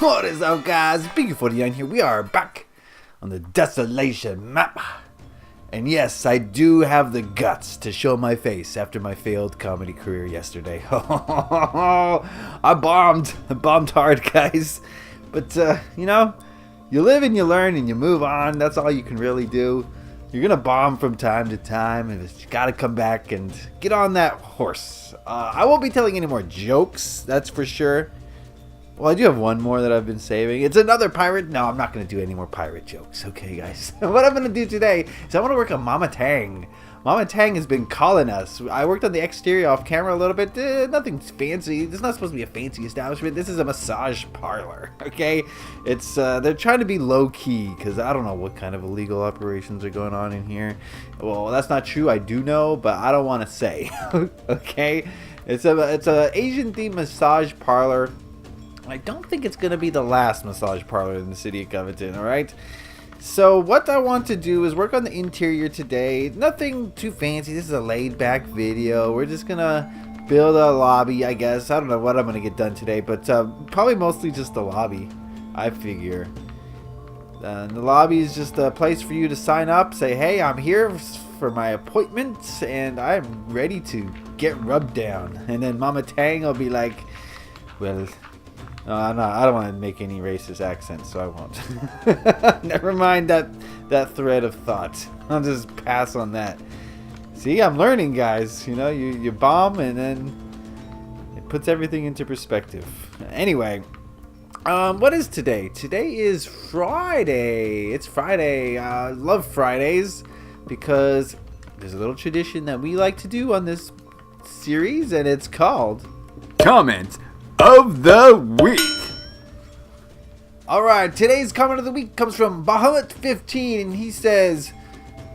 What is up, guys? Beancrew49 here. We are back on the Desolation map. And yes, I do have the guts to show my face after my failed comedy career yesterday. I bombed hard, guys. But, you know, you live and you learn and you move on. That's all you can really do. You're going to bomb from time to time, and you got to come back and get on that horse. I won't be telling any more jokes, that's for sure. Well, I do have one more that I've been saving. It's another pirate. No, I'm not going to do any more pirate jokes. Okay, guys. What I'm going to do today is I want to work on Mama Tang. Mama Tang has been calling us. I worked on the exterior off camera a little bit. Nothing fancy. This is not supposed to be a fancy establishment. This is a massage parlor. Okay? It's they're trying to be low key because I don't know what kind of illegal operations are going on in here. Well, that's not true. I do know, but I don't want to say. Okay? It's a Asian themed massage parlor. I don't think it's going to be the last massage parlor in the city of Coveton, alright? So what I want to do is work on the interior today. Nothing too fancy. This is a laid-back video. We're just going to build a lobby, I guess. I don't know what I'm going to get done today, but probably mostly just the lobby, I figure. The lobby is just a place for you to sign up, say, hey, I'm here for my appointment, and I'm ready to get rubbed down. And then Mama Tang will be like, well... No, I don't want to make any racist accents, so I won't. Never mind that thread of thought. I'll just pass on that. See, I'm learning, guys. You know, you bomb, and then it puts everything into perspective. Anyway, what is today? Today is Friday. It's Friday. I love Fridays because there's a little tradition that we like to do on this series, and it's called Comment of the Week. Alright, today's comment of the week comes from Bahamut15, and he says,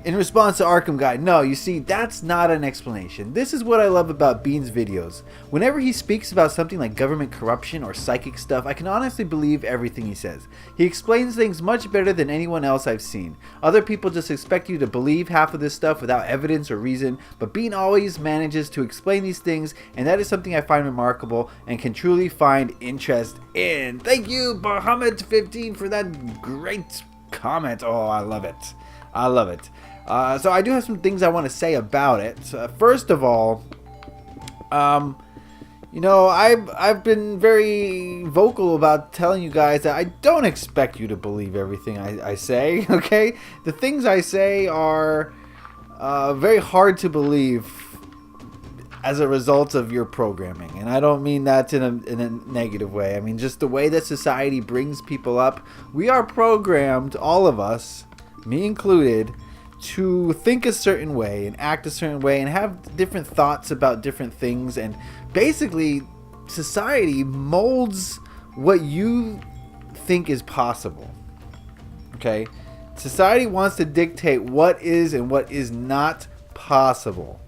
in response to Arkham Guy, no, you see, that's not an explanation. This is what I love about Bean's videos. Whenever he speaks about something like government corruption or psychic stuff, I can honestly believe everything he says. He explains things much better than anyone else I've seen. Other people just expect you to believe half of this stuff without evidence or reason, but Bean always manages to explain these things, and that is something I find remarkable and can truly find interest in. Thank you, Bahamut15, for that great comment. Oh, I love it. I love it. So I do have some things I want to say about it. First of all, you know, I've been very vocal about telling you guys that I don't expect you to believe everything I say, okay? The things I say are very hard to believe as a result of your programming. And I don't mean that in a negative way. I mean just the way that society brings people up. We are programmed, all of us, me included, to think a certain way and act a certain way and have different thoughts about different things, and basically society molds what you think is possible. Okay? Society wants to dictate what is and what is not possible.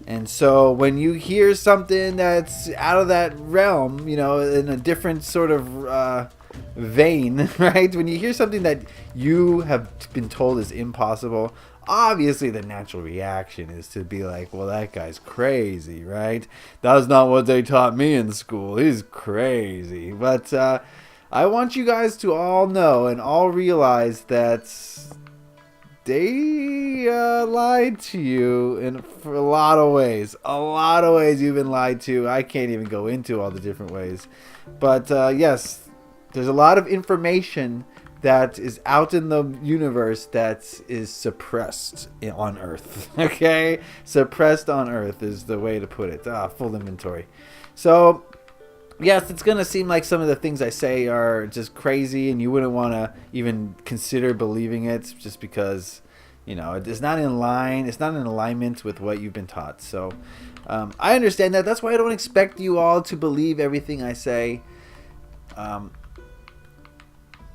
And so when you hear something that's out of that realm, you know, in a different sort of vein, right? When you hear something that you have been told is impossible, obviously the natural reaction is to be like, well, that guy's crazy, right? That's not what they taught me in school. He's crazy. But I want you guys to all know and all realize that they lied to you for a lot of ways. A lot of ways you've been lied to. I can't even go into all the different ways. But yes, there's a lot of information that is out in the universe that is suppressed on Earth. Okay? Suppressed on Earth is the way to put it. Full inventory. So, yes, it's going to seem like some of the things I say are just crazy and you wouldn't want to even consider believing it just because, you know, it's not in line. It's not in alignment with what you've been taught. So, I understand that. That's why I don't expect you all to believe everything I say.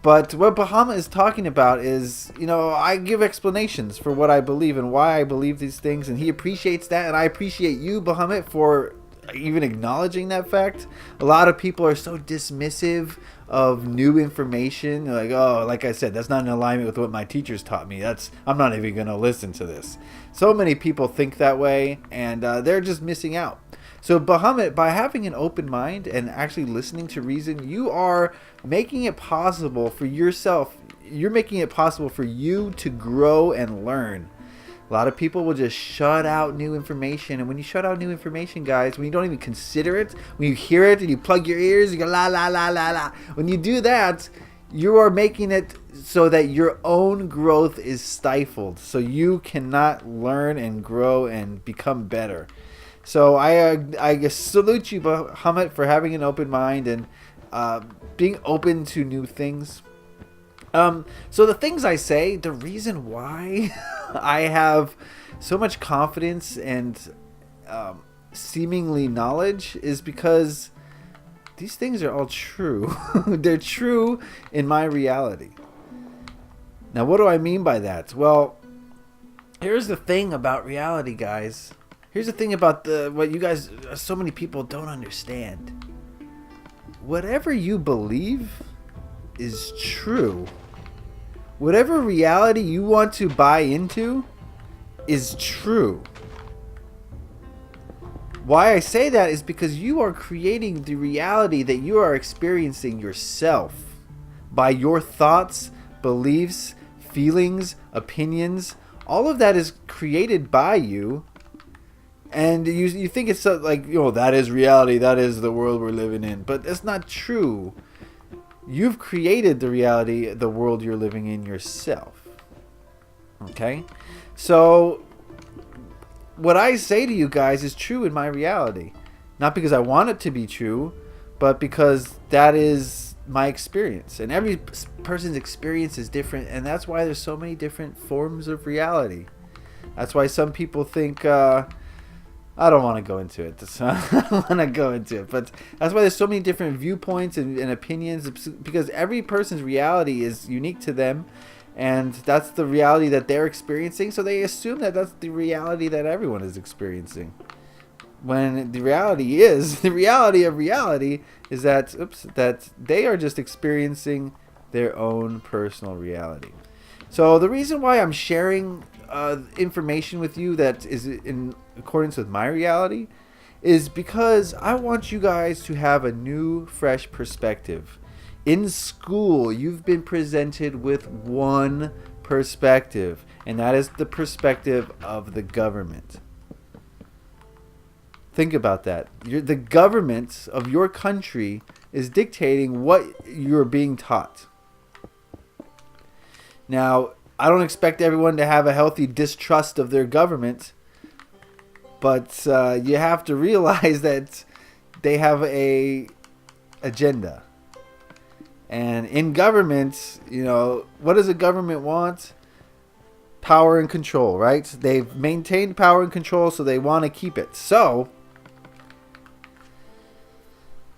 But what Bahama is talking about is, you know, I give explanations for what I believe and why I believe these things, and he appreciates that, and I appreciate you, Bahama, for even acknowledging that fact. A lot of people are so dismissive of new information. They're like, oh, like I said, that's not in alignment with what my teachers taught me. I'm not even going to listen to this. So many people think that way, and they're just missing out. So Bahamut, by having an open mind and actually listening to reason, you are making it possible for yourself. You're making it possible for you to grow and learn. A lot of people will just shut out new information. And when you shut out new information, guys, when you don't even consider it, when you hear it and you plug your ears, you go la la la la la. When you do that, you are making it so that your own growth is stifled. So you cannot learn and grow and become better. So I salute you, Bahamut, for having an open mind and being open to new things. So the things I say, the reason why I have so much confidence and seemingly knowledge is because these things are all true. They're true in my reality. Now, what do I mean by that? Well, here's the thing about reality, guys. Here's the thing about what you guys, so many people don't understand. Whatever you believe is true. Whatever reality you want to buy into is true. Why I say that is because you are creating the reality that you are experiencing yourself by your thoughts, beliefs, feelings, opinions. All of that is created by you. And you think it's like, that is reality. That is the world we're living in. But it's not true. You've created the reality, the world you're living in yourself. Okay? So what I say to you guys is true in my reality. Not because I want it to be true, but because that is my experience. And every person's experience is different. And that's why there's so many different forms of reality. That's why some people think... I don't want to go into it. I don't want to go into it. But that's why there's so many different viewpoints and opinions. Because every person's reality is unique to them. And that's the reality that they're experiencing. So they assume that that's the reality that everyone is experiencing. When the reality is, the reality of reality is that, that they are just experiencing their own personal reality. So the reason why I'm sharing information with you that is in accordance with my reality is because I want you guys to have a new, fresh perspective. In school, you've been presented with one perspective, and that is the perspective of the government. Think about that. The government of your country is dictating what you're being taught. Now, I don't expect everyone to have a healthy distrust of their government, but you have to realize that they have a agenda. And in government, what does a government want? Power and control, right? They've maintained power and control, so they want to keep it. So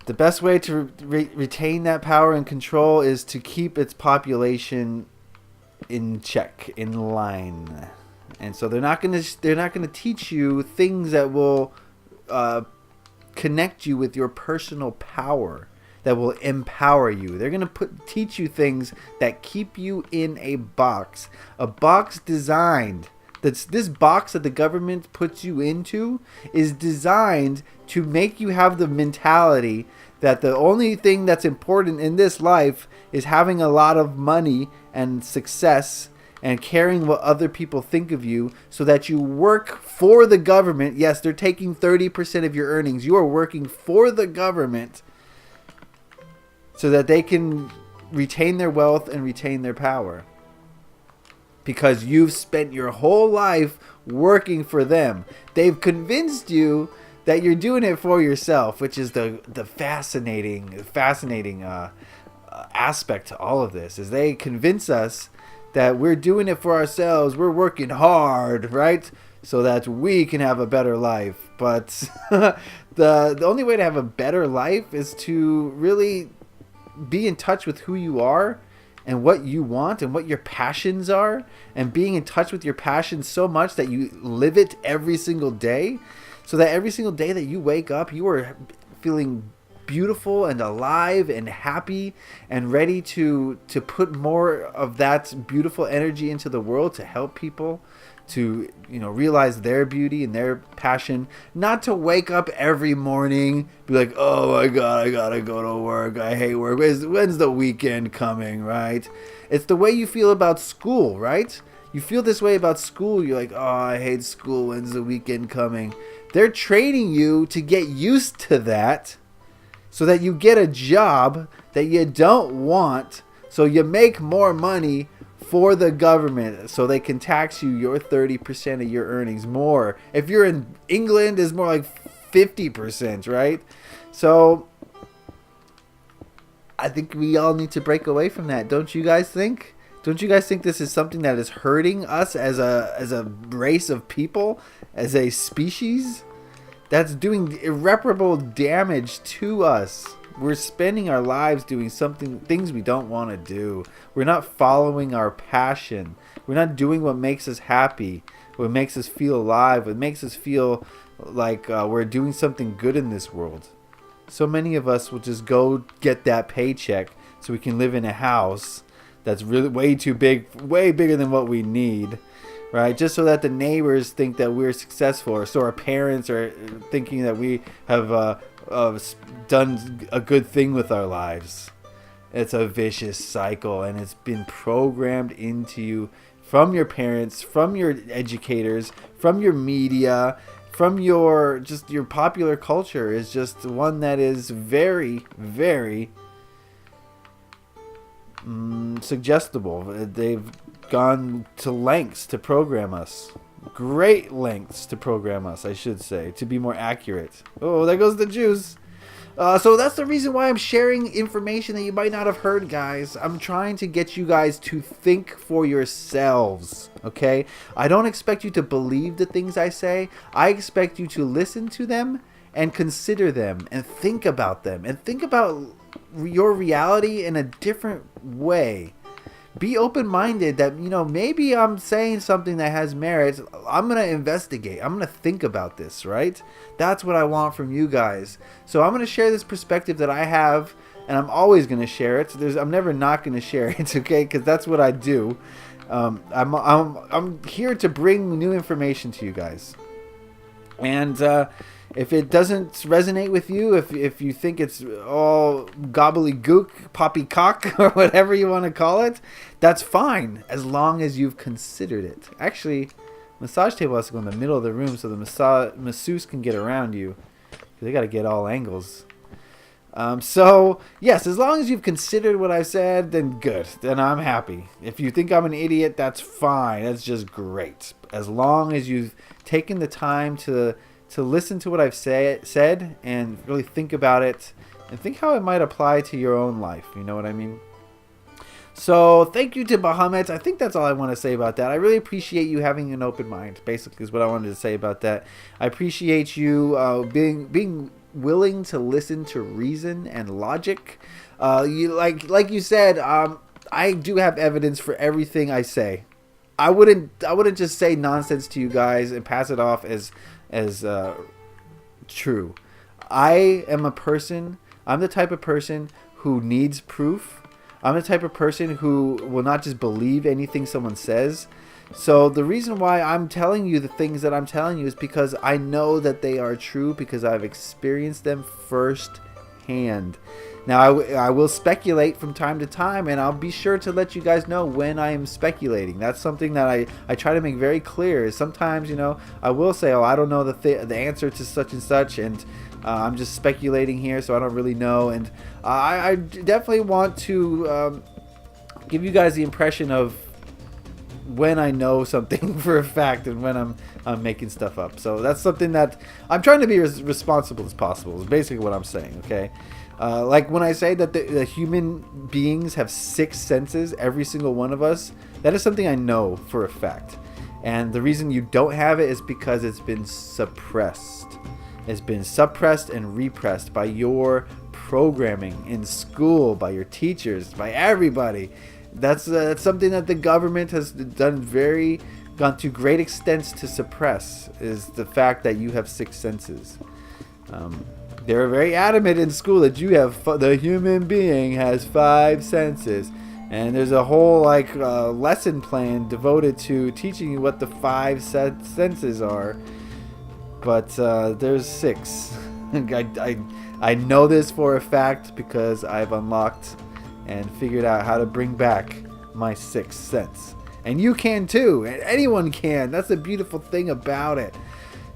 the best way to retain that power and control is to keep its population in check, in line. And so they're not going to teach you things that will connect you with your personal power, that will empower you. They're going to teach you things that keep you in a box designed. This box that the government puts you into is designed to make you have the mentality that the only thing that's important in this life is having a lot of money and success and caring what other people think of you, so that you work for the government. Yes, they're taking 30% of your earnings. You are working for the government so that they can retain their wealth and retain their power. Because you've spent your whole life working for them. They've convinced you that you're doing it for yourself, which is the fascinating aspect to all of this, is they convince us that we're doing it for ourselves. We're working hard, right? So that we can have a better life. But the only way to have a better life is to really be in touch with who you are and what you want and what your passions are, and being in touch with your passions so much that you live it every single day, so that every single day that you wake up, you are feeling beautiful and alive and happy and ready to put more of that beautiful energy into the world, to help people, to realize their beauty and their passion, not to wake up every morning, be like, oh my god, I gotta go to work, I hate work, when's the weekend coming, right? It's the way you feel about school, right? You feel this way about school. You're like, oh, I hate school, when's the weekend coming? They're training you to get used to that so that you get a job that you don't want, so you make more money for the government, so they can tax you your 30% of your earnings more. If you're in England, it's more like 50%, right? So I think we all need to break away from that. Don't you guys think? Don't you guys think this is something that is hurting us as a race of people, as a species? That's doing irreparable damage to us. We're spending our lives doing things we don't want to do. We're not following our passion. We're not doing what makes us happy, what makes us feel alive, what makes us feel like we're doing something good in this world. So many of us will just go get that paycheck so we can live in a house that's really way too big, way bigger than what we need, right? Just so that the neighbors think that we're successful, or so our parents are thinking that we have done a good thing with our lives. It's a vicious cycle, and it's been programmed into you from your parents, from your educators, from your media, from your popular culture. Is just one that is very, very suggestible. They've gone to lengths to program us. Great lengths to program us, I should say, to be more accurate. Oh, there goes the juice. So that's the reason why I'm sharing information that you might not have heard, guys. I'm trying to get you guys to think for yourselves, okay? I don't expect you to believe the things I say. I expect you to listen to them and consider them and think about them and think about your reality in a different way. Be open-minded that, maybe I'm saying something that has merit. I'm going to investigate. I'm going to think about this, right? That's what I want from you guys. So I'm going to share this perspective that I have, and I'm always going to share it. I'm never not going to share it, okay? Because that's what I do. I'm here to bring new information to you guys. And if it doesn't resonate with you, if you think it's all gobbledygook, poppycock, or whatever you want to call it, that's fine, as long as you've considered it. Actually, massage table has to go in the middle of the room so the masseuse can get around you. They got to get all angles. So, yes, as long as you've considered what I've said, then good. Then I'm happy. If you think I'm an idiot, that's fine. That's just great. As long as you've taken the time to listen to what I've said and really think about it and think how it might apply to your own life. You know what I mean? So thank you to Bahamut. I think that's all I want to say about that. I really appreciate you having an open mind, basically, is what I wanted to say about that. I appreciate you being willing to listen to reason and logic. Like you said, I do have evidence for everything I say. I wouldn't just say nonsense to you guys and pass it off as true. I'm the type of person who needs proof. I'm the type of person who will not just believe anything someone says. So the reason why I'm telling you the things that I'm telling you is because I know that they are true, because I've experienced them firsthand. Now, I will speculate from time to time, and I'll be sure to let you guys know when I am speculating. That's something that I try to make very clear. Sometimes, I will say, oh, I don't know the answer to such and such, and I'm just speculating here, so I don't really know. And I definitely want to give you guys the impression of when I know something for a fact and when I'm making stuff up. So that's something that I'm trying to be as responsible as possible, is basically what I'm saying, okay? Like when I say that the human beings have 6 senses, every single one of us, that is something I know for a fact. And the reason you don't have it is because it's been suppressed. It's been suppressed and repressed by your programming in school, by your teachers, by everybody. That's something that the government has gone to great extents to suppress, is the fact that you have 6 senses. They were very adamant in school that the human being has 5 senses. And there's a whole like lesson plan devoted to teaching you what the 5 senses are. But there's 6. I know this for a fact because I've unlocked and figured out how to bring back my 6th sense. And you can too. And anyone can. That's the beautiful thing about it.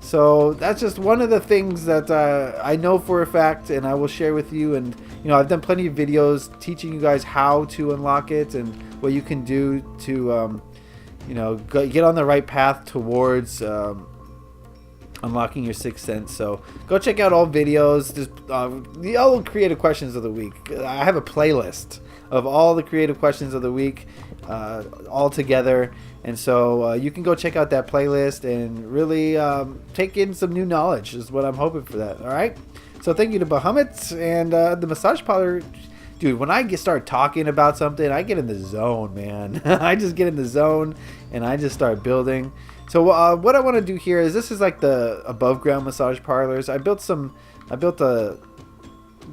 So that's just one of the things that I know for a fact, and I will share with you. And I've done plenty of videos teaching you guys how to unlock it and what you can do to get on the right path towards unlocking your 6th sense. So go check out all videos. There's all creative questions of the week. I have a playlist of all the creative questions of the week all together, and so you can go check out that playlist and really take in some new knowledge is what I'm hoping for that. All right, so thank you to Bahamut and the massage parlor. Dude, when I start talking about something, I get in the zone, man. I just get in the zone and I just start building. So what I want to do here is, this is like the above ground massage parlors. I built a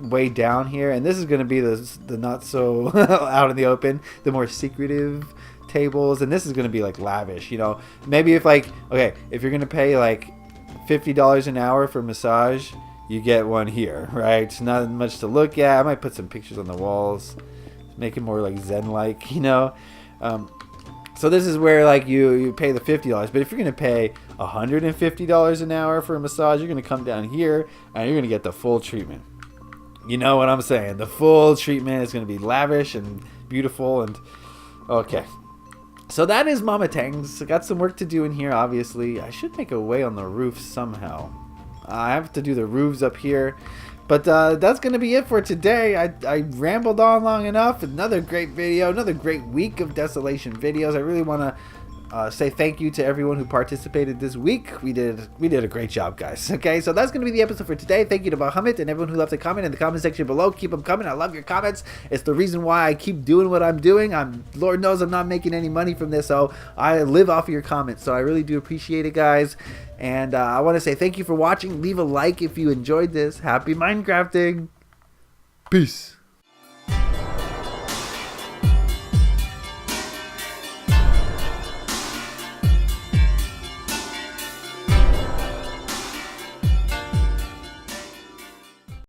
way down here, and this is going to be the not so out in the open, the more secretive tables, and this is going to be like lavish. Maybe if you're going to pay like $50 an hour for massage, you get one here, right? It's not much to look at. I might put some pictures on the walls, make it more like Zen-like, So this is where like you pay the $50, but if you're gonna pay $150 an hour for a massage, you're gonna come down here and you're gonna get the full treatment. You know what I'm saying? The full treatment is gonna be lavish and beautiful. And okay, so that is Mama Tang's. I got some work to do in here. Obviously, I should make a way on the roof somehow. I have to do the roofs up here. But that's going to be it for today. I rambled on long enough. Another great video. Another great week of Desolation videos. I really want to say thank you to everyone who participated this week. We did a great job, guys. Okay, so that's going to be the episode for today. Thank you to Bahamut and everyone who left a comment in the comment section below. Keep them coming. I love your comments. It's the reason why I keep doing what I'm doing. Lord knows I'm not making any money from this, so I live off of your comments. So I really do appreciate it, guys. And I want to say thank you for watching. Leave a like if you enjoyed this. Happy Minecrafting. Peace.